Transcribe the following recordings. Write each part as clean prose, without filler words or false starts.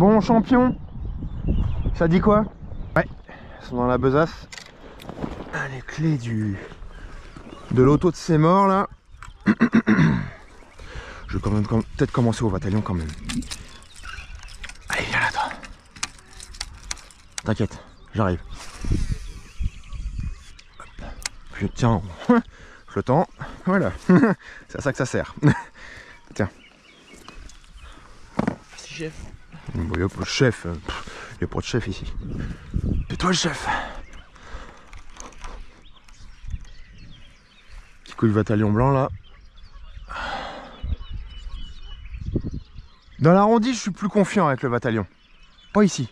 Bon champion, ça dit quoi? Ouais, ils sont dans la besace. Ah, les clés de l'auto de ces morts là. Je vais quand même peut-être commencer au bataillon quand même. Allez, viens là toi. T'inquiète, j'arrive. Je tiens, je tends, voilà. C'est à ça que ça sert. Tiens. Merci chef. Bon, il n'y a pas de chef, il n'y a pas de chef ici. C'est toi le chef. Petit coup de bataillon blanc là. Dans l'arrondi, je suis plus confiant avec le bataillon. Pas ici.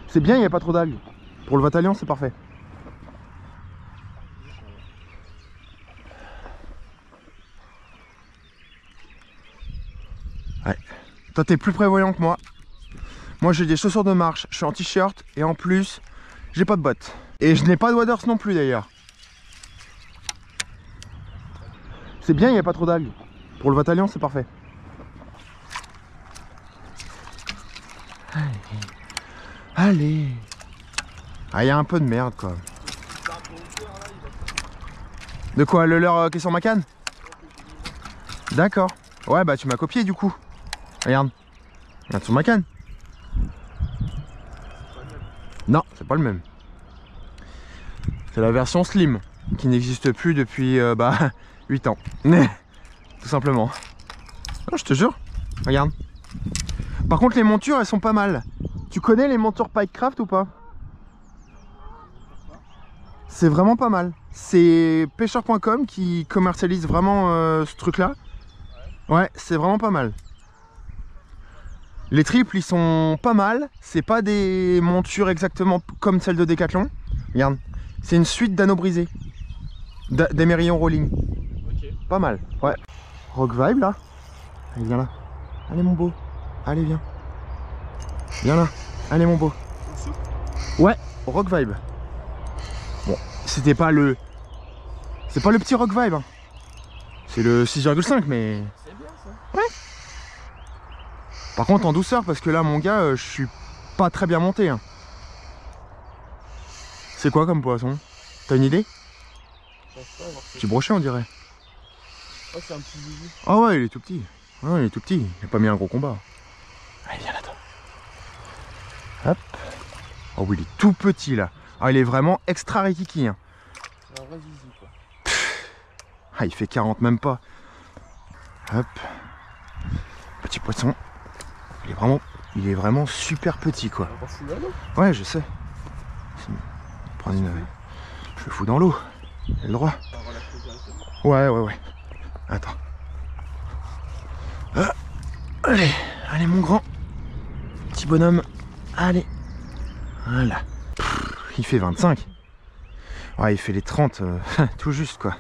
C'est bien, il n'y a pas trop d'algues. Pour le bataillon, c'est parfait. Ouais. Toi, t'es plus prévoyant que moi. Moi, j'ai des chaussures de marche, je suis en t-shirt et en plus, j'ai pas de bottes. Et je n'ai pas de waders non plus d'ailleurs. C'est bien, il n'y a pas trop d'algues. Pour le bataillon, c'est parfait. Allez. Allez. Ah, il y a un peu de merde quoi. De quoi? Le leurre qui est sur ma canne? D'accord. Ouais, bah tu m'as copié du coup. Regarde. Regarde sur ma canne. Non, c'est pas le même. C'est la version slim qui n'existe plus depuis 8 ans. Tout simplement. Non, je te jure. Regarde. Par contre, les montures, elles sont pas mal. Tu connais les montures Pikecraft ou pas? C'est vraiment pas mal. C'est pêcheur.com qui commercialise vraiment ce truc là. Ouais, c'est vraiment pas mal. Les triples ils sont pas mal. C'est pas des montures exactement comme celles de Decathlon. Regarde, c'est une suite d'anneaux brisés, d'émerillons rolling. Ok. Pas mal, ouais. Rock Vibe là. Allez, viens là. Allez mon beau. Allez, viens. Viens là. Allez mon beau. Ouais, Rock Vibe. Bon, c'était pas le... C'est pas le petit Rock Vibe. Hein. C'est le 6,5 mais... C'est bien ça. Ouais. Par contre en douceur parce que là mon gars, je suis pas très bien monté. Hein. C'est quoi comme poisson? T'as une idée? Petit brochet on dirait. Oh, c'est un petit bisou. Ah ouais, il est tout petit. Ouais, il est tout petit. Il a pas mis un gros combat. Allez, viens là toi. Hop. Oh oui, il est tout petit là. Ah, il est vraiment extra rikiki. Hein. C'est un vrai zizi quoi. Ah, il fait 40 même pas. Hop. Petit poisson. Il est vraiment super petit quoi. On va foutre là, non? Ouais, je sais. Prendre une... Je le fous dans l'eau. J'ai le droit. Ouais. Attends. Ah. Allez, allez mon grand. Petit bonhomme. Allez. Voilà. Il fait 25. Ouais, il fait les 30. Tout juste quoi.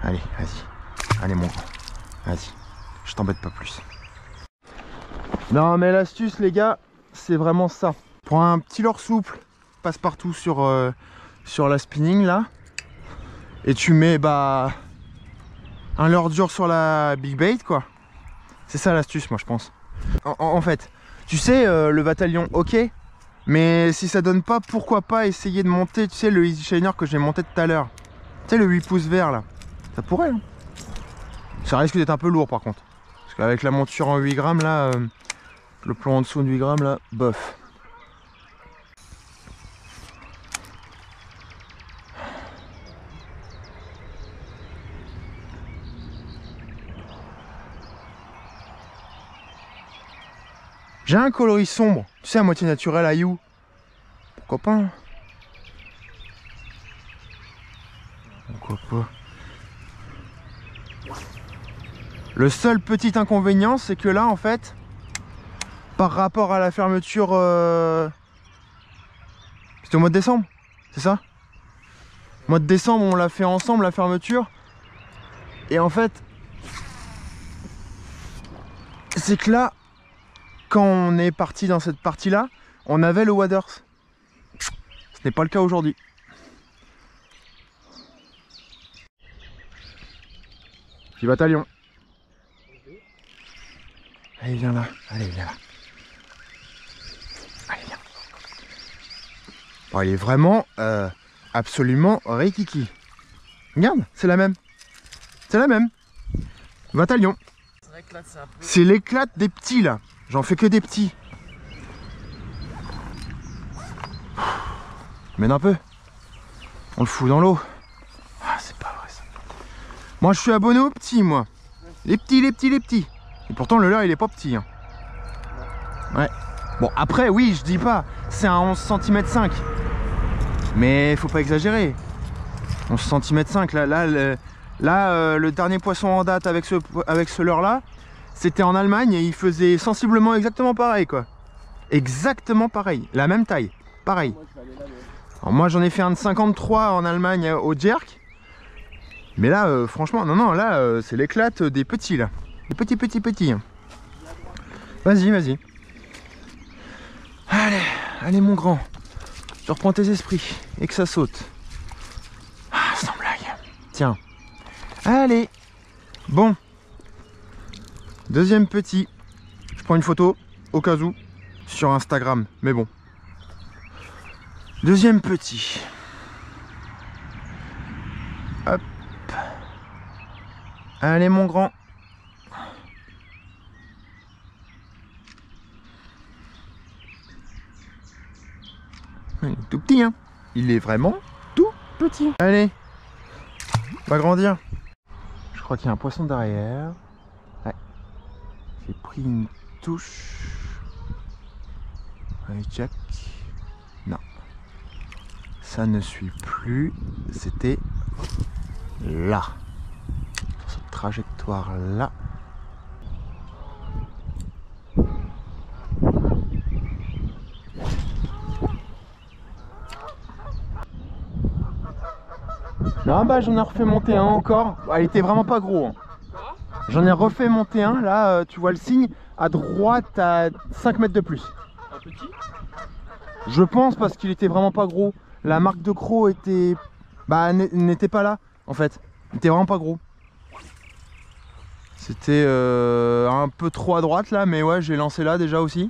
Allez, vas-y. Allez mon grand. Vas-y. Je t'embête pas plus. Non mais l'astuce les gars, c'est vraiment ça. Prends un petit leurre souple, passe partout sur la spinning là. Et tu mets un leurre dur sur la big bait quoi. C'est ça l'astuce moi je pense. En fait, tu sais le bataillon ok. Mais si ça donne pas, pourquoi pas essayer de monter, tu sais le Easy Shiner que j'ai monté tout à l'heure. Tu sais le 8 pouces vert là. Ça pourrait hein. Ça risque d'être un peu lourd par contre. Parce qu'avec la monture en 8 grammes là... Le plomb en dessous de 8 grammes là, bof. J'ai un coloris sombre, tu sais à moitié naturel à You. Pourquoi pas hein. Pourquoi pas. Le seul petit inconvénient c'est que là en fait, par rapport à la fermeture... C'était au mois de décembre, c'est ça? Mois de décembre on l'a fait ensemble la fermeture. Et en fait... C'est que là, quand on est parti dans cette partie là, on avait le waders. Ce n'est pas le cas aujourd'hui. Petit bataillon. Allez viens là, allez viens là. Bon, il est vraiment absolument rikiki. Regarde, c'est la même. C'est la même. Vatalion. C'est l'éclate des petits là. J'en fais que des petits. Mène un peu. On le fout dans l'eau. Ah, c'est pas vrai ça. Moi, je suis abonné aux petits, moi. Les petits, les petits, les petits. Et pourtant, le leur, il est pas petit. Hein. Ouais. Bon, après, oui, je dis pas. C'est un 11 cm 5. Mais faut pas exagérer. 11 cm 5. Là, le dernier poisson en date avec ce leurre là, c'était en Allemagne et il faisait sensiblement exactement pareil, quoi. Exactement pareil. La même taille. Pareil. Alors moi j'en ai fait un de 53 en Allemagne au jerk. Mais là franchement non là c'est l'éclate des petits là. Les petits. Vas-y, vas-y. Allez mon grand. Tu reprends tes esprits et que ça saute. Ah, sans blague. Tiens. Allez. Bon. Deuxième petit. Je prends une photo au cas où sur Instagram. Mais bon. Deuxième petit. Hop. Allez mon grand. Il est tout petit hein. Il est vraiment tout petit. Allez. Va grandir. Je crois qu'il y a un poisson derrière. Ouais. J'ai pris une touche. Allez Jack. Non. Ça ne suit plus, c'était là, sur cette trajectoire là. Non bah j'en ai refait monter un encore, il était vraiment pas gros. Hein. J'en ai refait monter un, là tu vois le signe, à droite à 5 mètres de plus. Un petit? Je pense parce qu'il était vraiment pas gros. La marque de croc était... bah n'était pas là en fait. Il était vraiment pas gros. C'était un peu trop à droite là, mais ouais j'ai lancé là déjà aussi.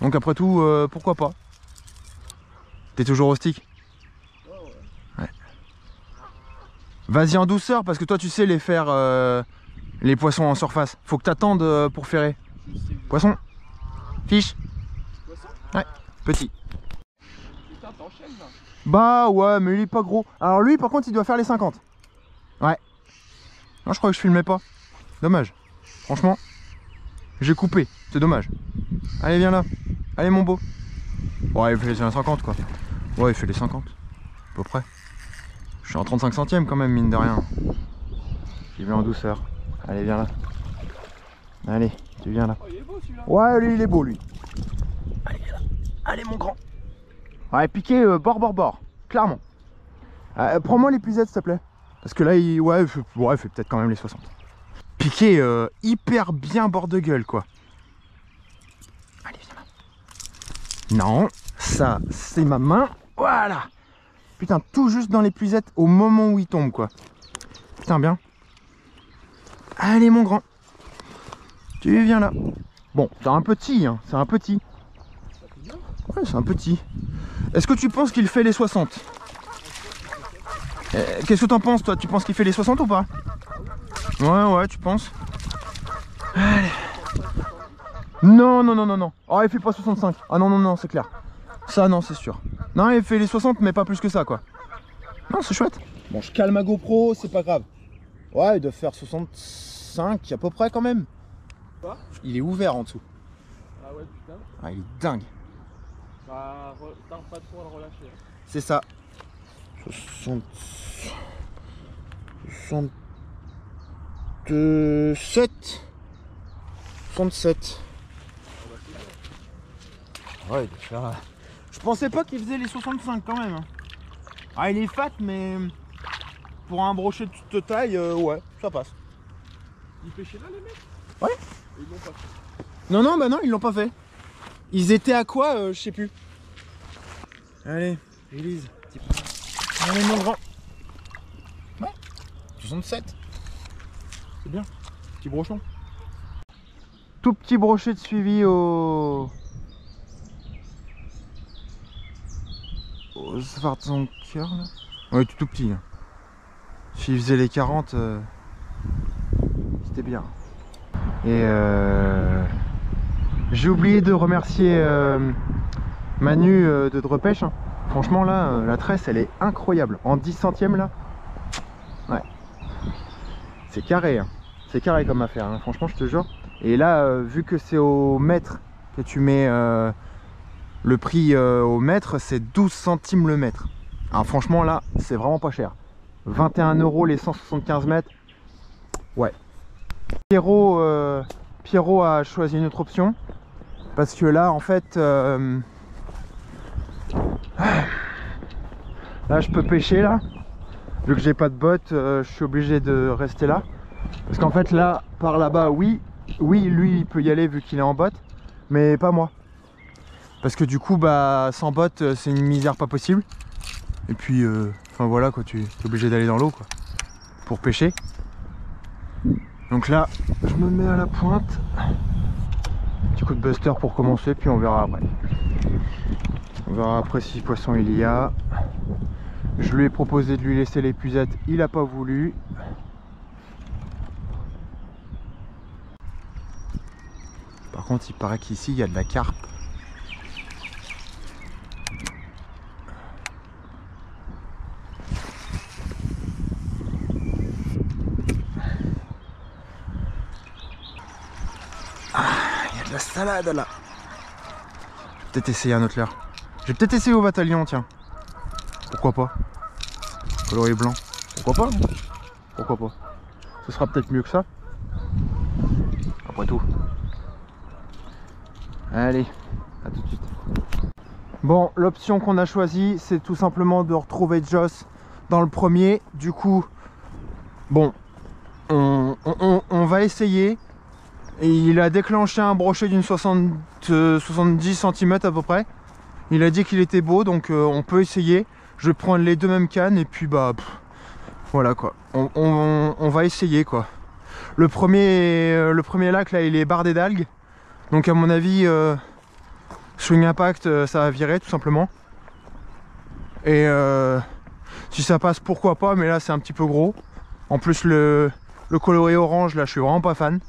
Donc après tout pourquoi pas. T'es toujours au stick? Ouais. Vas-y en douceur parce que toi tu sais les faire les poissons en surface. Faut que t'attendes pour ferrer. Poisson. Fiche. Poisson? Ouais. Petit. Putain, t'enchaînes là. Bah ouais, mais il est pas gros. Alors lui par contre il doit faire les 50. Ouais. Non, je crois que je filmais pas. Dommage. Franchement, j'ai coupé. C'est dommage. Allez, viens là. Allez mon beau. Ouais, il fait les 50 quoi. Ouais, il fait les 50. À peu près. Je suis en 35 centièmes quand même, mine de rien. J'y vais en douceur. Allez, viens là. Allez, tu viens là. Oh, il est beau celui-là. Ouais, lui il est beau lui. Allez, viens là. Allez mon grand. Ouais, piqué bord. Clairement. Prends-moi les puisettes s'il te plaît. Parce que là, il fait peut-être quand même les 60. Piqué hyper bien bord de gueule quoi. Allez, viens là. Non, ça c'est ma main. Voilà. Putain, tout juste dans les puisettes au moment où il tombe quoi. Putain, bien. Allez mon grand. Tu viens là. Bon, c'est un petit, hein. C'est un petit. Ouais, c'est un petit. Est-ce que tu penses qu'il fait les 60? Qu'est-ce que t'en penses toi? Tu penses qu'il fait les 60 ou pas? Ouais, tu penses? Allez. Non. Oh, il fait pas 65. Ah non, c'est clair. Ça, non, c'est sûr. Non, il fait les 60, mais pas plus que ça, quoi. Non, c'est chouette. Bon, je calme ma GoPro, c'est pas grave. Ouais, il doit faire 65 à peu près quand même. Quoi? Il est ouvert en dessous. Ah ouais, putain. Ah, il est dingue. Bah, tarde pas trop à le relâcher. Hein. C'est ça. 67. Ouais, il doit faire... Je pensais pas qu'il faisait les 65 quand même. Ah, il est fat, mais pour un brochet de toute taille, ouais, ça passe. Ils pêchaient là les mecs? Ouais. Et ils l'ont pas fait. Non, bah non, ils l'ont pas fait. Ils étaient à quoi, je sais plus. Allez, Élise. Allez mon grand. Ouais, 67. C'est bien. Petit brochon. Tout petit brochet de suivi au... Schwarzanker là. Ouais, tout petit. Hein. S'il faisait les 40, c'était bien. Et j'ai oublié de remercier Manu de Drepêche. Hein. Franchement là, la tresse elle est incroyable. En 10 centièmes là. Ouais. C'est carré. Hein. C'est carré comme affaire. Hein. Franchement je te jure. Et là, vu que c'est au mètre que tu mets le prix au mètre, c'est 12 centimes le mètre. Alors franchement là, c'est vraiment pas cher. 21 € les 175 mètres. Ouais. Pierrot a choisi une autre option. Parce que là, en fait... là, je peux pêcher là. Vu que j'ai pas de botte, je suis obligé de rester là. Parce qu'en fait là, par là-bas, oui, lui il peut y aller vu qu'il est en botte. Mais pas moi. Parce que du coup, bah, sans botte, c'est une misère pas possible. Et puis, enfin voilà quoi, tu es obligé d'aller dans l'eau quoi, pour pêcher. Donc là, je me mets à la pointe. Petit coup de buster pour commencer, puis on verra après. On verra après si poisson il y a. Je lui ai proposé de lui laisser l'épuisette, il a pas voulu. Par contre, il paraît qu'ici il y a de la carpe. La salade là. Je vais peut-être essayer un autre leurre. Je vais peut-être essayer au bataillon, tiens. Pourquoi pas. Coloré blanc. Pourquoi pas. Pourquoi pas. Ce sera peut-être mieux que ça. Après tout. Allez, à tout de suite. Bon, l'option qu'on a choisie, c'est tout simplement de retrouver Joss dans le premier. Du coup, bon, on va essayer. Et il a déclenché un brochet d'une 70 cm à peu près. Il a dit qu'il était beau, donc on peut essayer. Je vais prendre les deux mêmes cannes et puis bah voilà quoi. On va essayer quoi. Le premier lac là, il est bardé d'algues. Donc à mon avis, swing impact, ça va virer tout simplement. Et si ça passe, pourquoi pas, mais là c'est un petit peu gros. En plus le coloré orange là, je suis vraiment pas fan.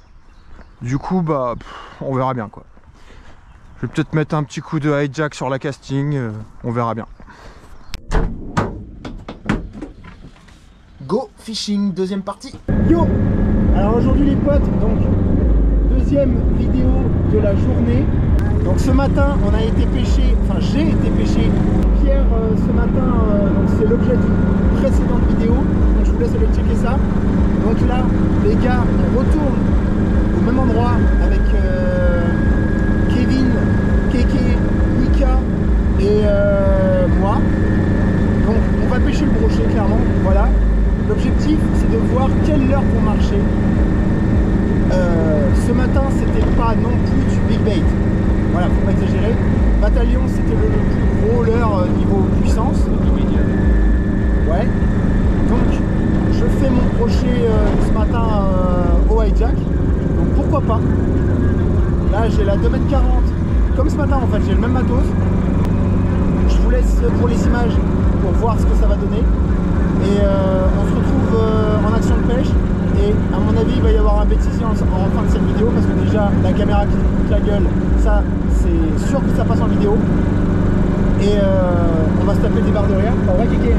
Du coup, bah, on verra bien quoi. Je vais peut-être mettre un petit coup de hijack sur la casting, on verra bien. Go fishing, deuxième partie. Yo! Alors aujourd'hui les potes, donc deuxième vidéo de la journée. Donc ce matin, on a été pêcher, enfin j'ai été pêcher. Pierre ce matin, donc c'est l'objet d'une précédente vidéo. Donc je vous laisse aller checker ça. Donc là, les gars, on retourne au même endroit avec Kevin, Keke, Mika et moi. Donc on va pêcher le brochet clairement, voilà. L'objectif c'est de voir quelle leurre pour marcher. Ce matin c'était pas non plus du big bait. Voilà, faut pas exagérer. Bataillon c'était le plus gros leurre niveau puissance. Ouais. Donc je fais mon brochet ce matin au hijack. Donc pourquoi pas. Là j'ai la 2,40 m. Comme ce matin en fait, j'ai le même matos. Je vous laisse pour les images pour voir ce que ça va donner. Et on se retrouve en action de pêche. Et à mon avis il va y avoir un bêtisier en fin de cette vidéo. Parce que déjà la caméra qui se fout la gueule, ça c'est sûr que ça passe en vidéo. Et on va se taper des barres de rire. On va kicker.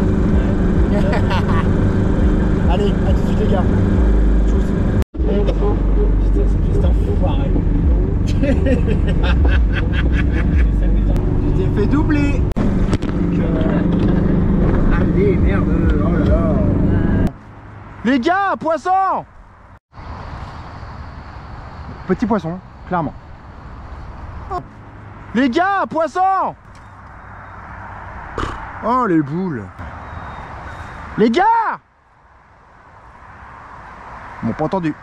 Allez, à tout de suite les gars. Putain, c'est enfoiré. Tu t'es fait doubler. Allez, merde. Oh là là. Les gars, poisson. Petit poisson, clairement. Les gars, poisson. Oh les boules. Les gars. Ils m'ont pas entendu.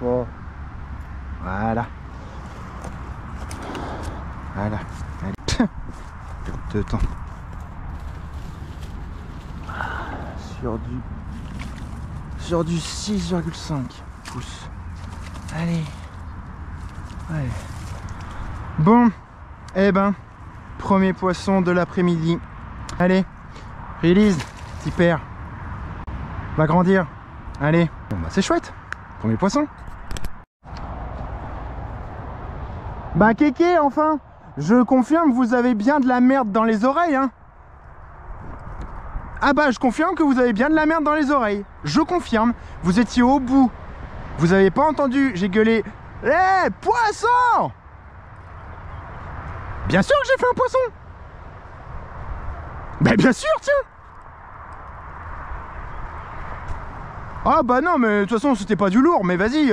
Oh. Voilà. Voilà. Allez. Perte de temps. Sur du 6,5 pouces. Allez. Ouais. Bon. Eh ben. Premier poisson de l'après-midi. Allez, release, petit père. Va grandir. Allez. Bon bah c'est chouette. Premier poisson. Bah Kéké, enfin. Je confirme, vous avez bien de la merde dans les oreilles, hein. Ah bah je confirme que vous avez bien de la merde dans les oreilles. Je confirme. Vous étiez au bout. Vous avez pas entendu, j'ai gueulé. Eh, poisson! Bien sûr que j'ai fait un poisson. Bah bien sûr, tiens. Ah bah non, mais de toute façon c'était pas du lourd. Mais vas-y,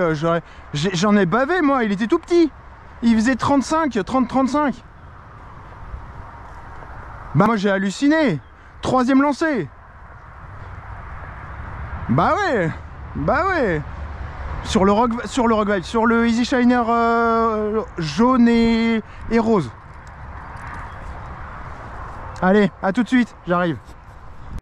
j'en ai bavé moi, il était tout petit. Il faisait 30-35. Bah moi j'ai halluciné. Troisième lancé. Bah ouais. Sur le Rockville, sur le Easy Shiner jaune et rose. Allez, à tout de suite, j'arrive.